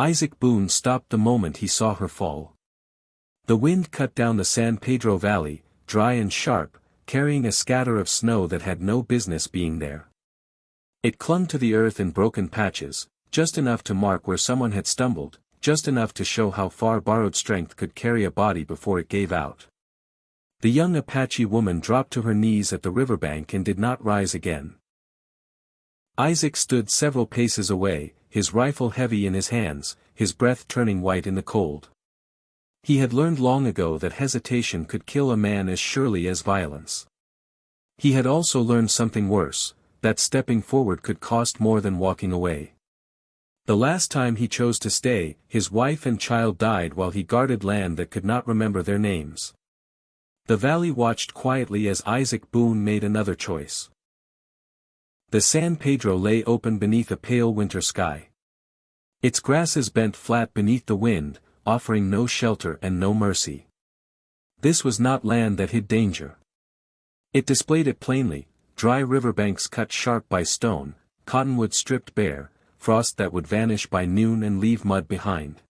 Isaac Boone stopped the moment he saw her fall. The wind cut down the San Pedro Valley, dry and sharp, carrying a scatter of snow that had no business being there. It clung to the earth in broken patches, just enough to mark where someone had stumbled, just enough to show how far borrowed strength could carry a body before it gave out. The young Apache woman dropped to her knees at the riverbank and did not rise again. Isaac stood several paces away, his rifle heavy in his hands, his breath turning white in the cold. He had learned long ago that hesitation could kill a man as surely as violence. He had also learned something worse, that stepping forward could cost more than walking away. The last time he chose to stay, his wife and child died while he guarded land that could not remember their names. The valley watched quietly as Isaac Boone made another choice. The San Pedro lay open beneath a pale winter sky. Its grasses bent flat beneath the wind, offering no shelter and no mercy. This was not land that hid danger. It displayed it plainly: dry riverbanks cut sharp by stone, cottonwood stripped bare, frost that would vanish by noon and leave mud behind.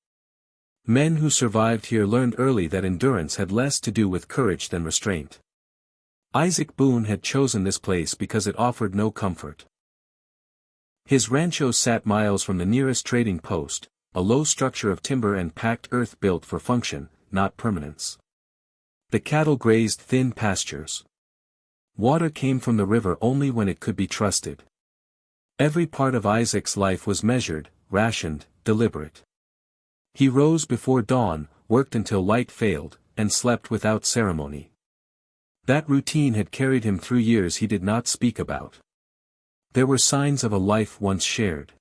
Men who survived here learned early that endurance had less to do with courage than restraint. Isaac Boone had chosen this place because it offered no comfort. His rancho sat miles from the nearest trading post, a low structure of timber and packed earth built for function, not permanence. The cattle grazed thin pastures. Water came from the river only when it could be trusted. Every part of Isaac's life was measured, rationed, deliberate. He rose before dawn, worked until light failed, and slept without ceremony. That routine had carried him through years he did not speak about. There were signs of a life once shared.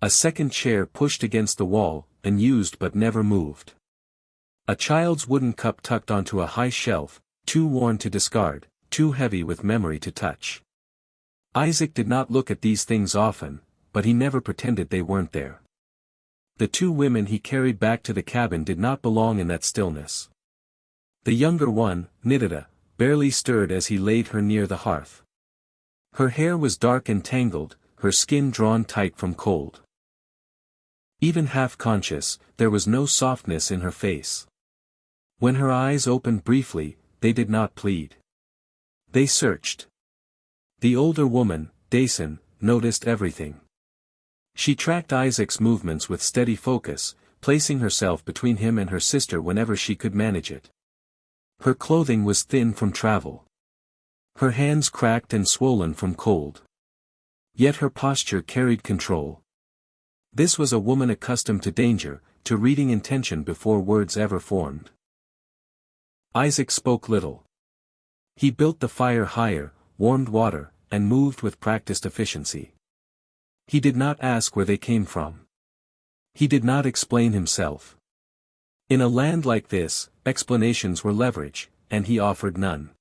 A second chair pushed against the wall, unused but never moved. A child's wooden cup tucked onto a high shelf, too worn to discard, too heavy with memory to touch. Isaac did not look at these things often, but he never pretended they weren't there. The two women he carried back to the cabin did not belong in that stillness. The younger one, Nita, barely stirred as he laid her near the hearth. Her hair was dark and tangled, her skin drawn tight from cold. Even half-conscious, there was no softness in her face. When her eyes opened briefly, they did not plead. They searched. The older woman, Dasan, noticed everything. She tracked Isaac's movements with steady focus, placing herself between him and her sister whenever she could manage it. Her clothing was thin from travel. Her hands cracked and swollen from cold. Yet her posture carried control. This was a woman accustomed to danger, to reading intention before words ever formed. Isaac spoke little. He built the fire higher, warmed water, and moved with practiced efficiency. He did not ask where they came from. He did not explain himself. In a land like this, explanations were leverage, and he offered none.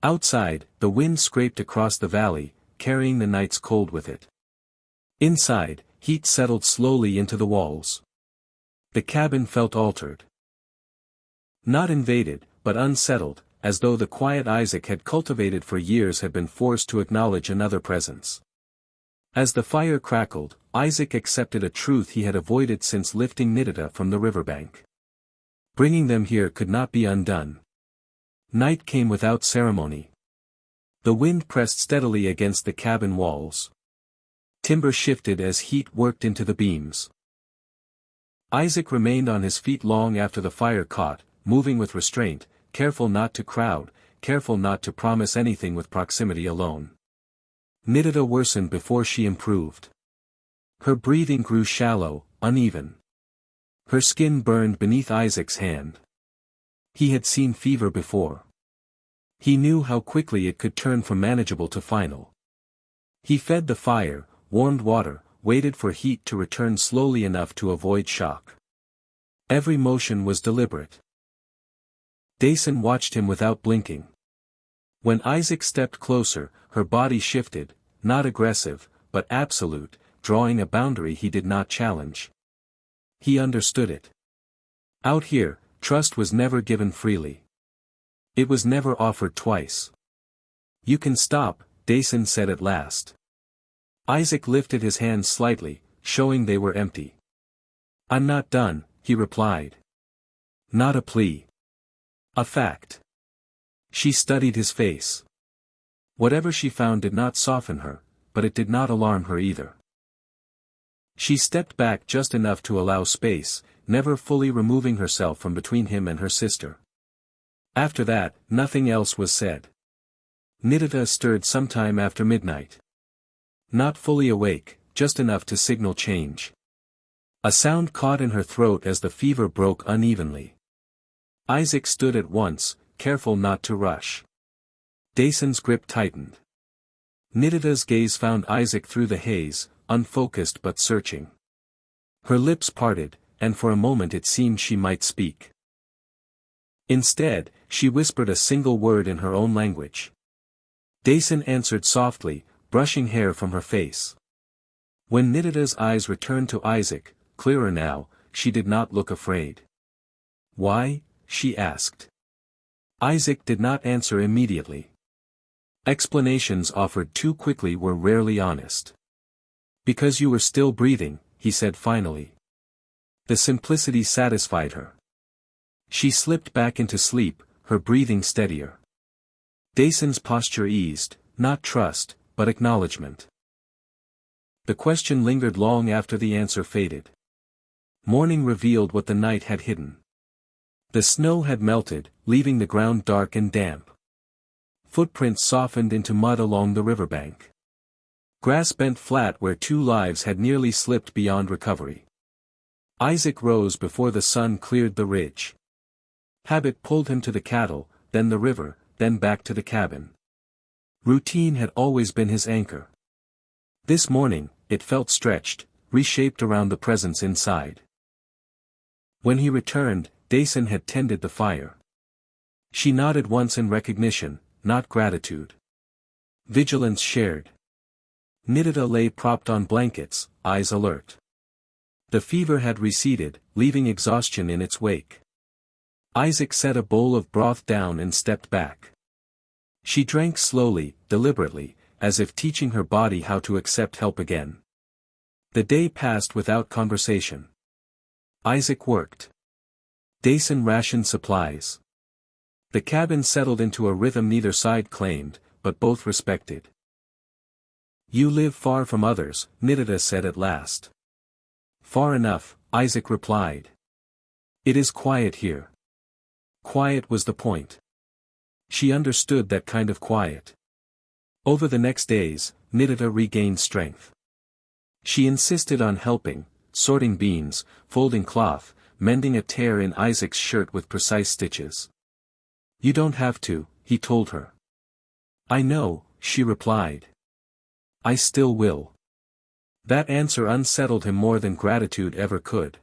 Outside, the wind scraped across the valley, carrying the night's cold with it. Inside, heat settled slowly into the walls. The cabin felt altered. Not invaded, but unsettled, as though the quiet Isaac had cultivated for years had been forced to acknowledge another presence. As the fire crackled, Isaac accepted a truth he had avoided since lifting Nita from the riverbank. Bringing them here could not be undone. Night came without ceremony. The wind pressed steadily against the cabin walls. Timber shifted as heat worked into the beams. Isaac remained on his feet long after the fire caught, moving with restraint, careful not to crowd, careful not to promise anything with proximity alone. Nita worsened before she improved. Her breathing grew shallow, uneven. Her skin burned beneath Isaac's hand. He had seen fever before. He knew how quickly it could turn from manageable to final. He fed the fire, warmed water, waited for heat to return slowly enough to avoid shock. Every motion was deliberate. Dasan watched him without blinking. When Isaac stepped closer, her body shifted, not aggressive, but absolute, drawing a boundary he did not challenge. He understood it. Out here, trust was never given freely. It was never offered twice. "You can stop," Dasan said at last. Isaac lifted his hands slightly, showing they were empty. I'm not done, he replied. Not a plea. A fact. She studied his face. Whatever she found did not soften her, but it did not alarm her either. She stepped back just enough to allow space, never fully removing herself from between him and her sister. After that, nothing else was said. Nita stirred sometime after midnight. Not fully awake, just enough to signal change. A sound caught in her throat as the fever broke unevenly. Isaac stood at once, careful not to rush. Dasan's grip tightened. Nita's gaze found Isaac through the haze, unfocused but searching. Her lips parted, and for a moment it seemed she might speak. Instead, she whispered a single word in her own language. Dasan answered softly, brushing hair from her face. When Nita's eyes returned to Isaac, clearer now, she did not look afraid. Why? She asked. Isaac did not answer immediately. Explanations offered too quickly were rarely honest. Because you were still breathing, he said finally. The simplicity satisfied her. She slipped back into sleep, her breathing steadier. Dasan's posture eased, not trust, but acknowledgement. The question lingered long after the answer faded. Morning revealed what the night had hidden. The snow had melted, leaving the ground dark and damp. Footprints softened into mud along the riverbank. Grass bent flat where 2 lives had nearly slipped beyond recovery. Isaac rose before the sun cleared the ridge. Habit pulled him to the cattle, then the river, then back to the cabin. Routine had always been his anchor. This morning, it felt stretched, reshaped around the presence inside. When he returned, Dasan had tended the fire. She nodded once in recognition, not gratitude. Vigilance shared. Nita lay propped on blankets, eyes alert. The fever had receded, leaving exhaustion in its wake. Isaac set a bowl of broth down and stepped back. She drank slowly, deliberately, as if teaching her body how to accept help again. The day passed without conversation. Isaac worked. Dasan rationed supplies. The cabin settled into a rhythm neither side claimed, but both respected. You live far from others, Nita said at last. Far enough, Isaac replied. It is quiet here. Quiet was the point. She understood that kind of quiet. Over the next days, Nita regained strength. She insisted on helping, sorting beans, folding cloth, mending a tear in Isaac's shirt with precise stitches. You don't have to, he told her. I know, she replied. I still will. That answer unsettled him more than gratitude ever could.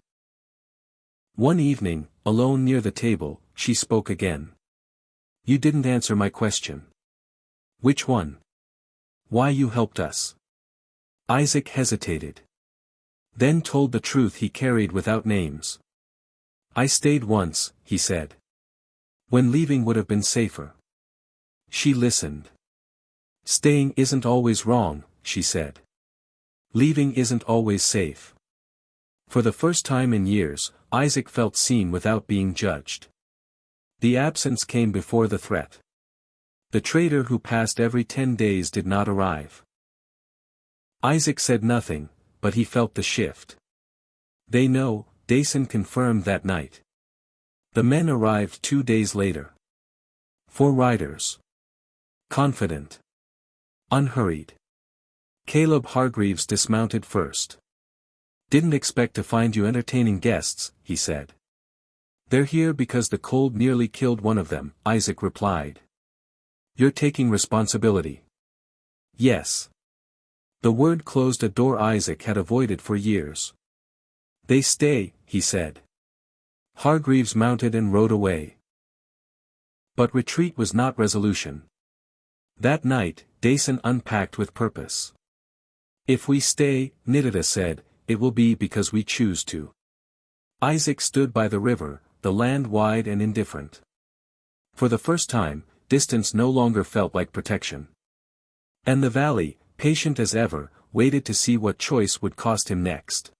One evening, alone near the table, she spoke again. You didn't answer my question. Which one? Why you helped us? Isaac hesitated. Then told the truth he carried without names. I stayed once, he said. When leaving would have been safer. She listened. Staying isn't always wrong, she said. Leaving isn't always safe. For the first time in years, Isaac felt seen without being judged. The absence came before the threat. The trader who passed every 10 days did not arrive. Isaac said nothing, but he felt the shift. They know, Dasan confirmed that night. The men arrived 2 days later. 4 riders. Confident. Unhurried. Caleb Hargreaves dismounted first. Didn't expect to find you entertaining guests, he said. They're here because the cold nearly killed one of them, Isaac replied. You're taking responsibility. Yes. The word closed a door Isaac had avoided for years. They stay, he said. Hargreaves mounted and rode away. But retreat was not resolution. That night, Dasan unpacked with purpose. If we stay, Nita said, it will be because we choose to. Isaac stood by the river, the land wide and indifferent. For the first time, distance no longer felt like protection. And the valley, patient as ever, waited to see what choice would cost him next.